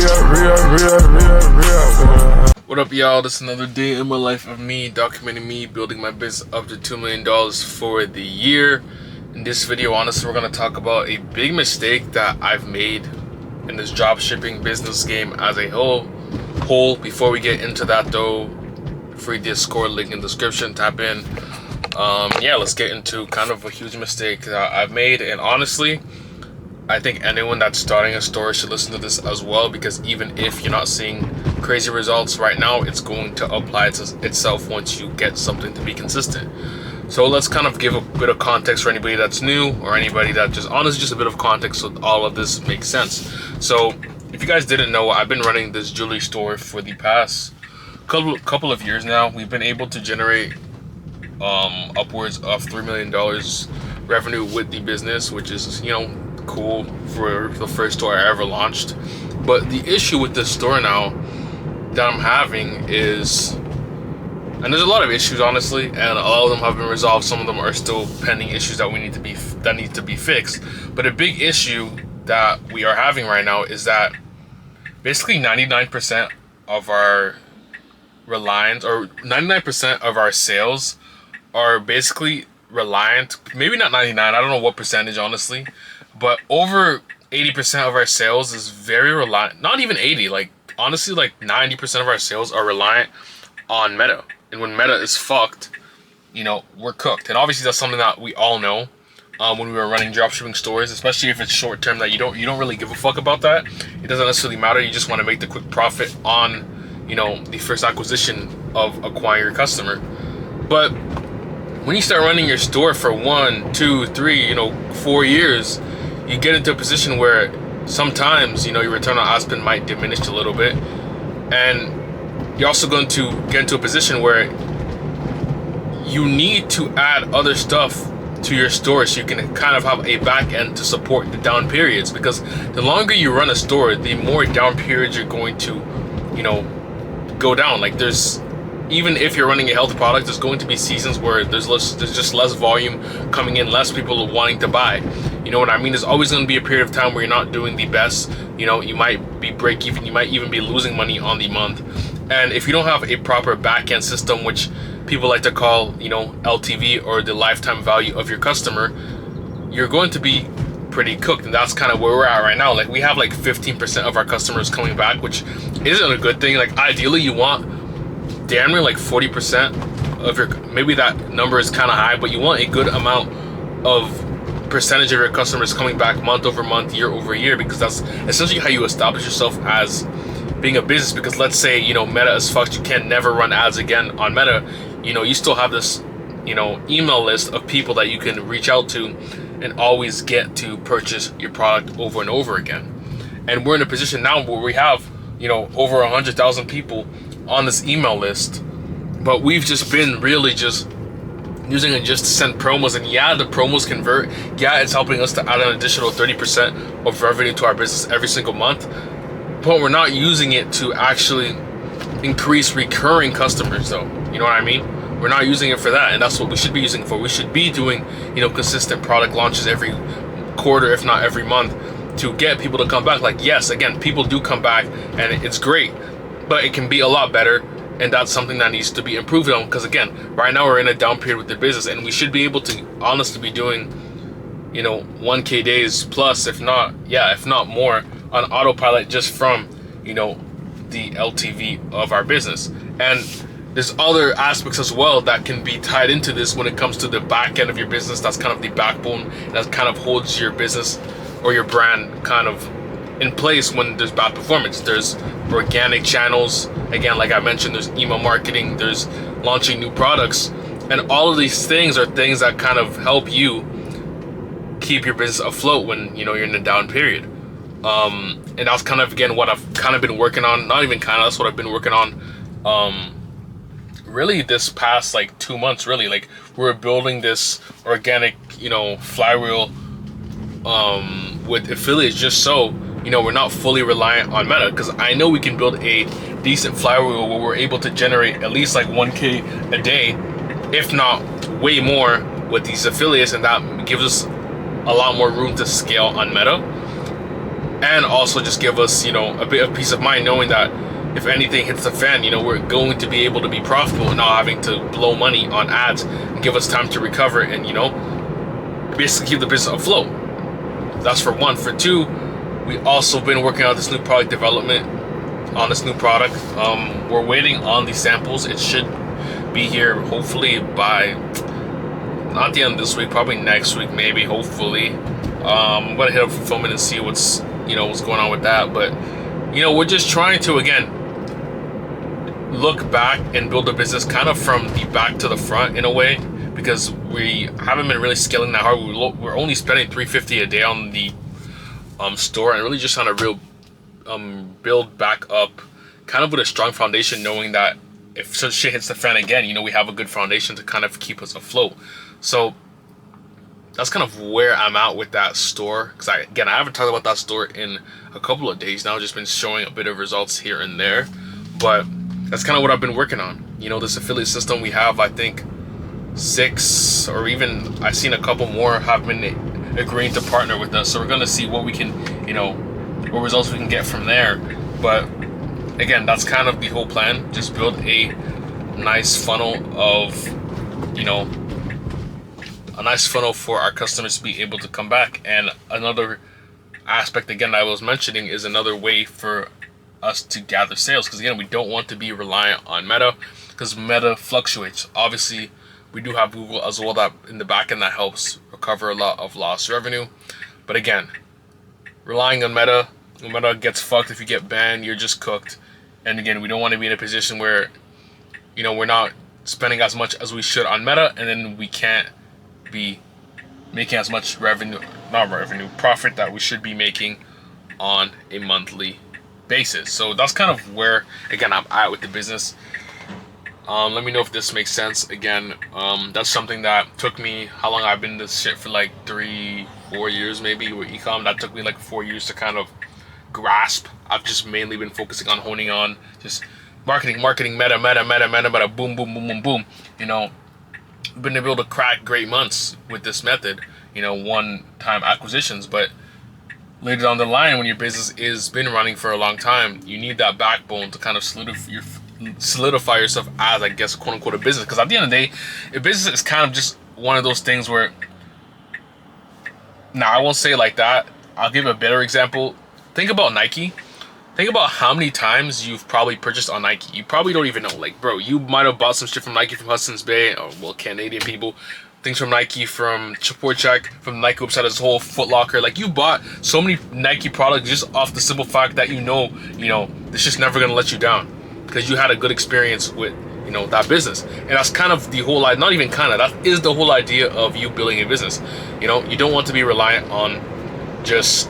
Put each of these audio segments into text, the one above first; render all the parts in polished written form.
What up, y'all? This is another day in my life of me documenting me building my business up to $2 million for the year. In this video, honestly, we're going to talk about a big mistake that I've made in this dropshipping business game as a whole. Before we get into that though, free Discord link in the description, tap in. Yeah, let's get into kind of a huge mistake that I've made. And honestly, I think anyone that's starting a store should listen to this as well, because even if you're not seeing crazy results right now, it's going to apply itself once you get something to be consistent. So let's kind of give a bit of context for anybody that's new, or anybody that just a bit of context so all of this makes sense. So if you guys didn't know, I've been running this jewelry store for the past couple of years now. We've been able to generate upwards of $3 million revenue with the business, which is, you know, cool for the first store I ever launched. But the issue with this store now that I'm having is, and there's a lot of issues honestly, and a lot of them have been resolved. Some of them are still pending issues that need to be fixed. But a big issue that we are having right now is that basically 99% of our reliance, or 99% of our sales are basically reliant, maybe not 99, I don't know what percentage honestly, but over 80% of our sales is very reliant, not even 80, like honestly like 90% of our sales are reliant on Meta. And when Meta is fucked, you know, we're cooked. And obviously that's something that we all know when we were running dropshipping stores, especially if it's short term, that you don't really give a fuck about that. It doesn't necessarily matter. You just want to make the quick profit on, you know, the first acquisition of acquiring your customer. But when you start running your store for 1, 2, 3, you know, 4 years, you get into a position where sometimes, you know, your return on ad spend might diminish a little bit. And you're also going to get into a position where you need to add other stuff to your store so you can kind of have a back end to support the down periods. Because the longer you run a store, the more down periods you're going to, you know, go down. Like even if you're running a health product, there's going to be seasons where there's just less volume coming in, less people wanting to buy. You know what I mean? There's always going to be a period of time where you're not doing the best. You know, you might be break even, you might even be losing money on the month. And if you don't have a proper back-end system, which people like to call, you know, LTV, or the lifetime value of your customer, you're going to be pretty cooked. And that's kind of where we're at right now. Like, we have like 15% of our customers coming back, which isn't a good thing. Like, ideally you want damn near like 40% of your, maybe that number is kind of high, but you want a good amount of percentage of your customers coming back month over month, year over year, because that's essentially how you establish yourself as being a business. Because let's say, you know, Meta is fucked, you can never run ads again on Meta, you know, you still have this, you know, email list of people that you can reach out to and always get to purchase your product over and over again. And we're in a position now where we have, you know, over 100,000 people on this email list, but we've just been really just using it just to send promos. And yeah, the promos convert, yeah, it's helping us to add an additional 30% of revenue to our business every single month, but we're not using it to actually increase recurring customers though. You know what I mean? We're not using it for that, and that's what we should be using it for. We should be doing, you know, consistent product launches every quarter, if not every month, to get people to come back. Like, yes, again, people do come back and it's great, but it can be a lot better, and that's something that needs to be improved on. Because again, right now we're in a down period with the business, and we should be able to honestly be doing, you know, 1K days plus, if not more, on autopilot just from, you know, the LTV of our business. And there's other aspects as well that can be tied into this when it comes to the back end of your business. That's kind of the backbone that kind of holds your business or your brand kind of in place when there's bad performance. There's organic channels, again, like I mentioned, there's email marketing, there's launching new products, and all of these things are things that kind of help you keep your business afloat when, you know, you're in a down period. And that's kind of, again, what I've kind of been working on. Not even kind of, that's what I've been working on really this past like 2 months. Really, like, we're building this organic, you know, flywheel with affiliates, just so, you know, we're not fully reliant on Meta. Because I know we can build a decent flywheel where we're able to generate at least like 1K a day, if not way more, with these affiliates, and that gives us a lot more room to scale on Meta. and also just give us, you know, a bit of peace of mind knowing that if anything hits the fan, you know, we're going to be able to be profitable and not having to blow money on ads, and give us time to recover and, you know, basically keep the business afloat. That's for one. For two, we also been working on this new product development on this new product. We're waiting on the samples. It should be here hopefully by not the end of this week, probably next week, maybe, hopefully. I'm gonna hit up fulfillment and see what's going on with that. But you know, we're just trying to, again, look back and build a business kind of from the back to the front in a way, because we haven't been really scaling that hard. We're only spending $350 a day on the store, and really just trying to build back up kind of with a strong foundation, knowing that if some shit hits the fan again, you know, we have a good foundation to kind of keep us afloat. So that's kind of where I'm at with that store, because I haven't talked about that store in a couple of days now. I've just been showing a bit of results here and there, but that's kind of what I've been working on. You know, this affiliate system, we have, I think, 6, or even I've seen a couple more have been agreeing to partner with us. So we're gonna see what we can, you know, what results we can get from there. But again, that's kind of the whole plan. Just build a nice funnel of, you know, a nice funnel for our customers to be able to come back. And another aspect, again, I was mentioning, is another way for us to gather sales, because again, we don't want to be reliant on Meta, because Meta fluctuates. Obviously, we do have Google as well, that in the back end that helps recover a lot of lost revenue. But again, relying on Meta, when Meta gets fucked, if you get banned, you're just cooked. And again, we don't want to be in a position where, you know, we're not spending as much as we should on Meta, and then we can't be making as much profit that we should be making on a monthly basis. So that's kind of where, again, I'm at with the business. Let me know if this makes sense. Again, that's something that took me, how long I've been in this shit for, like 3-4 years maybe with ecom. That took me like 4 years to kind of grasp. I've just mainly been focusing on honing on just marketing, meta, boom, boom, boom, boom, boom. You know, been able to crack great months with this method, you know, one-time acquisitions. But later down the line, when your business is been running for a long time, you need that backbone to kind of solidify yourself as, I guess, quote unquote, a business. Because at the end of the day, a business is kind of just one of those things where, now I won't say it like that, I'll give a better example. Think about Nike. Think about how many times you've probably purchased on Nike. You probably don't even know. Like, bro, you might have bought some shit from Nike from Hudson's Bay, or, well, Canadian people. Things from Nike, from Check, from the Nike website as a whole, Foot Locker. Like, you bought so many Nike products just off the simple fact that you know, it's just never going to let you down, because you had a good experience with, you know, that business. And that's kind of the whole, not even kind of, that is the whole idea of you building a business. You know, you don't want to be reliant on just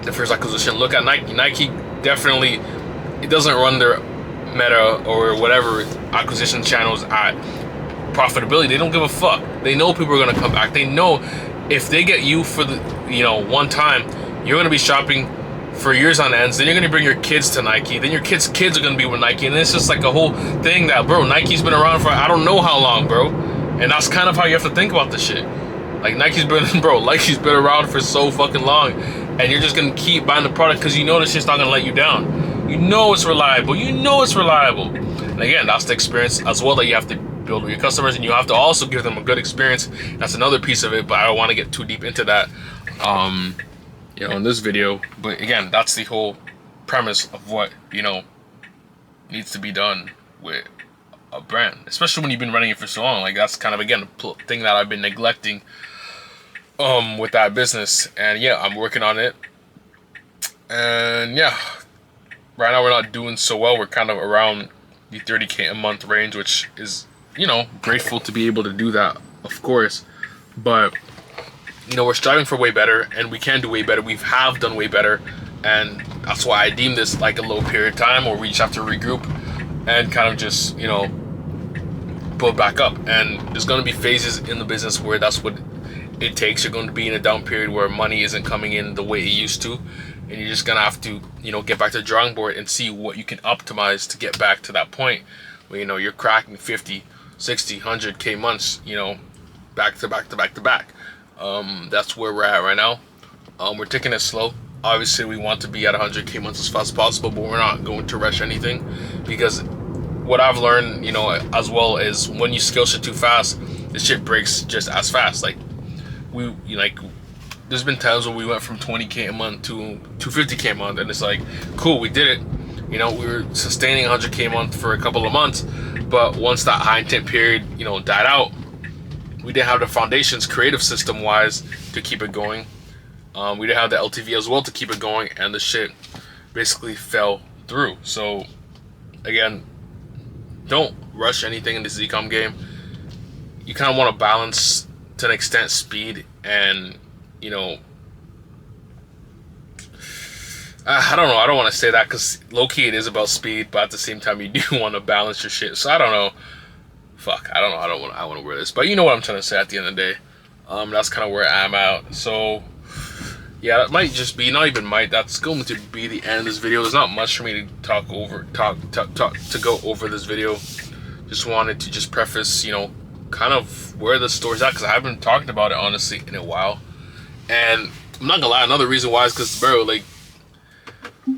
the first acquisition. Look at Nike. Nike definitely, it doesn't run their Meta or whatever acquisition channels at profitability. They don't give a fuck. They know people are going to come back. They know if they get you for the, you know, one time, you're going to be shopping for years on ends. Then you're going to bring your kids to Nike. Then your kids are going to be with Nike. And it's just like a whole thing that, bro, Nike's been around for I don't know how long, bro. And that's kind of how you have to think about this shit. Like, Nike's been around for so fucking long, and you're just gonna keep buying the product because you know this shit's not gonna let you down. You know it's reliable. And again, that's the experience as well that you have to build with your customers, and you have to also give them a good experience. That's another piece of it, but I don't want to get too deep into that, you know, in this video. But again, that's the whole premise of what, you know, needs to be done with a brand, especially when you've been running it for so long. Like, that's kind of, again, a thing that I've been neglecting with that business. And yeah, I'm working on it. And yeah, right now we're not doing so well. We're kind of around the 30K a month range, which is, you know, grateful to be able to do that, of course. But, you know, we're striving for way better, and we can do way better. We have done way better, and that's why I deem this like a low period of time where we just have to regroup and kind of just, you know, build back up. And there's going to be phases in the business where that's what it takes. You're going to be in a down period where money isn't coming in the way it used to, and you're just going to have to, you know, get back to the drawing board and see what you can optimize to get back to that point where, you know, you're cracking 50, 60, 100K months, you know, back to back to back to back. That's where we're at right now. We're taking it slow. Obviously, we want to be at 100K months as fast as possible, but we're not going to rush anything, because what I've learned, you know, as well, is when you scale shit too fast, the shit breaks just as fast. Like there's been times when we went from 20K a month to 250K a month, and it's like, cool, we did it. You know, we were sustaining 100K a month for a couple of months, but once that high intent period, you know, died out, we didn't have the foundations, creative system wise, to keep it going. We didn't have the LTV as well to keep it going, and the shit basically fell through. So again, don't rush anything in this ecom game. You kind of want to balance, to an extent, speed and, you know, I don't know. I don't want to say that, because low-key it is about speed, but at the same time you do want to balance your shit. So I don't know. Fuck, I don't know. I want to wear this, but you know what I'm trying to say at the end of the day. That's kind of where I'm at. So yeah, that might just be, not even might, that's going to be the end of this video. There's not much for me to to go over this video. Just wanted to just preface, you know, kind of where the story's at, because I haven't talked about it honestly in a while. And I'm not gonna lie, another reason why is because, bro, like,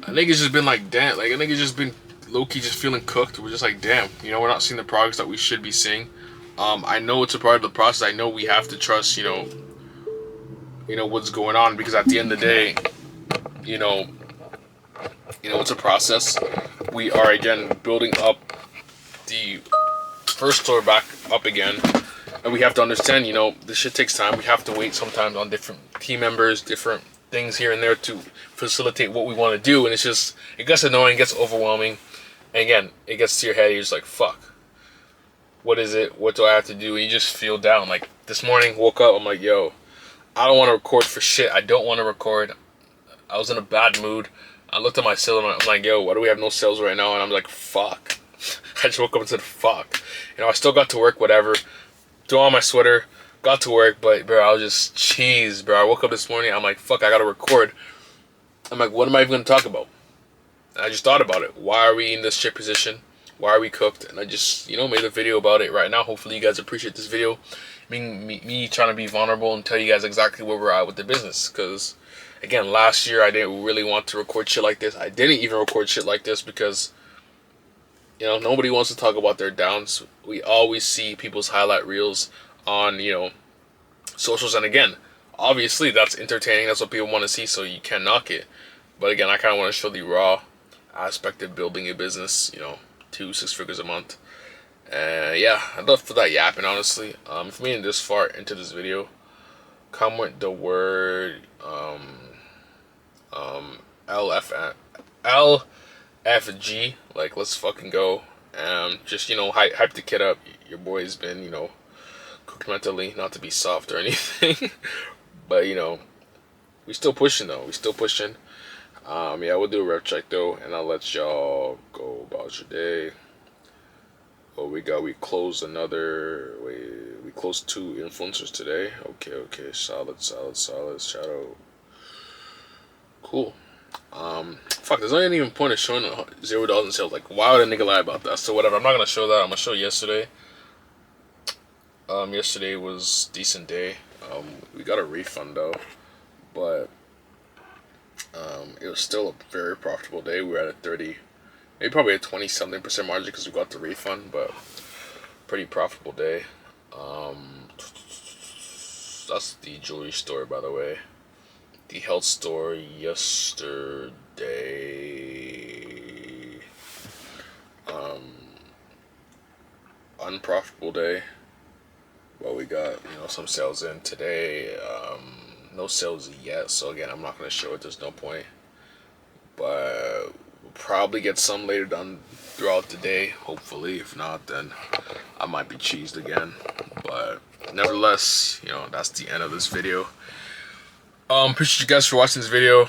I think it's just been like, damn, like, I think it's just been low-key just feeling cooked. We're just like, damn, you know, we're not seeing the progress that we should be seeing. I know it's a part of the process. I know we have to trust, you know, what's going on, because at the end of the day, you know, it's a process. We are, again, building up the first store back up again, and we have to understand, you know, this shit takes time. We have to wait sometimes on different team members, different things here and there to facilitate what we want to do, and it's just, it gets annoying, it gets overwhelming, and again, it gets to your head. You're just like, fuck, what is it, what do I have to do? And you just feel down. Like this morning, woke up, I'm like, yo, I don't want to record for shit. I don't want to record. I was in a bad mood. I looked at my sales, and I'm like, yo, why do we have no sales right now? And I'm like, fuck. I just woke up and said, fuck. You know, I still got to work, whatever. Threw on my sweater, got to work, but, bro, I was just cheesed, bro. I woke up this morning, I'm like, fuck, I got to record. I'm like, what am I even going to talk about? And I just thought about it. Why are we in this shit position? Why are we cooked? And I just, you know, made a video about it right now. Hopefully you guys appreciate this video. Me trying to be vulnerable and tell you guys exactly where we're at with the business. Because, again, last year I didn't really want to record shit like this. I didn't even record shit like this because, you know, nobody wants to talk about their downs. We always see people's highlight reels on, you know, socials. And again, obviously that's entertaining. That's what people want to see, so you can't knock it. But again, I kind of want to show the raw aspect of building a business, you know, 6 figures a month. Yeah, I'd love for that yapping, honestly. If you made it this far into this video, comment the word LFG, like, let's fucking go. Just, you know, hype the kid up. Your boy's been, you know, cooked mentally, not to be soft or anything. But, you know, we still pushing though. We still pushing. Yeah, we'll do a rep check though, and I'll let y'all go about your day. Oh, we closed we closed 2 influencers today. Okay, solid, shadow. Cool. Fuck, there's not even point of showing $0 in sales. Like, why would a nigga lie about that? So whatever, I'm not gonna show that. I'm gonna show yesterday. Yesterday was a decent day. We got a refund though, but it was still a very profitable day. We were at a 30, maybe probably a 20-something% margin because we got the refund, but pretty profitable day. That's the jewelry store, by the way. The health store yesterday. Unprofitable day. Well, we got, you know, some sales in today. No sales yet, so again, I'm not going to show it. There's no point. But we'll probably get some later done throughout the day, hopefully. If not, then I might be cheesed again. But nevertheless, you know, that's the end of this video. Appreciate you guys for watching this video.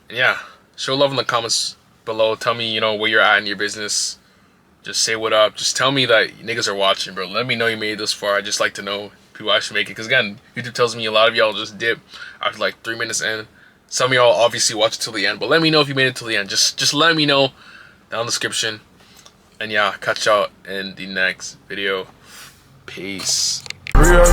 Yeah, show love in the comments below. Tell me, you know, where you're at in your business. Just say what up. Just tell me that niggas are watching, bro. Let me know you made it this far. I just like to know people actually make it. Because, again, YouTube tells me a lot of y'all just dip after like 3 minutes in. Some of y'all obviously watch it till the end. But let me know if you made it till the end. Just let me know down in the description. And, yeah, catch y'all in the next video. Peace. Real.